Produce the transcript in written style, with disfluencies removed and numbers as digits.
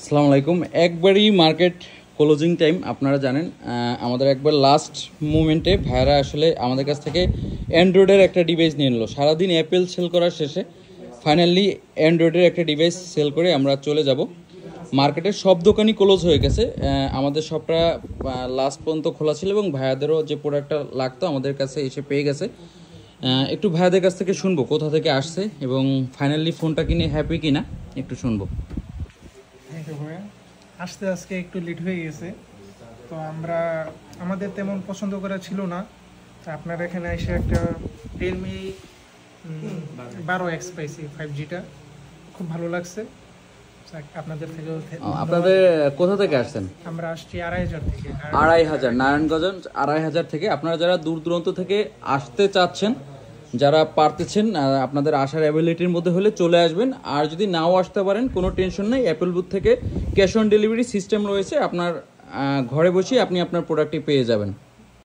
আসসালামু আলাইকুম। একবারই মার্কেট ক্লোজিং টাইম, আপনারা জানেন। আমাদের একবার লাস্ট মুমেন্টে ভাইয়ারা আসলে আমাদের কাছ থেকে অ্যান্ড্রয়েডের একটা ডিভাইস নিয়ে নিল। সারাদিন অ্যাপেল সেল করার শেষে ফাইনালি অ্যান্ড্রয়েডের একটা ডিভাইস সেল করে আমরা চলে যাব। মার্কেটের সব দোকানই ক্লোজ হয়ে গেছে, আমাদের শপটা লাস্ট পর্যন্ত খোলা ছিল এবং ভাইয়াদেরও যে প্রোডাক্টটা লাগতো আমাদের কাছে এসে পেয়ে গেছে। একটু ভাইয়াদের কাছ থেকে শুনবো কোথা থেকে আসছে এবং ফাইনালি ফোনটা কিনে হ্যাপি কিনা একটু শুনবো। আসতে আজকে একটু লেট হয়ে গেছে, তো আমাদের তেমন পছন্দ করা ছিল না। আপনার এখানে এসে একটা রিয়েলমি 12X পাইছি 5Gটা, খুব ভালো লাগছে। আপনাদের কোথা থেকে আসছেন? আমরা আসছি 2500 থেকে। 2500 নারায়ণগঞ্জ 2500 থেকে। আপনারা যারা দূর দূরান্ত থেকে আসতে চাচ্ছেন, যারা পারতেছেন, আপনাদের আসার অ্যাবিলিটির মধ্যে হলে চলে আসবেন। আর যদি নাও আসতে পারেন কোনো টেনশন নেই, অ্যাপেল বুথ থেকে ক্যাশ অন ডেলিভারি সিস্টেম রয়েছে। আপনার ঘরে বসেই আপনি আপনার প্রোডাক্টটি পেয়ে যাবেন।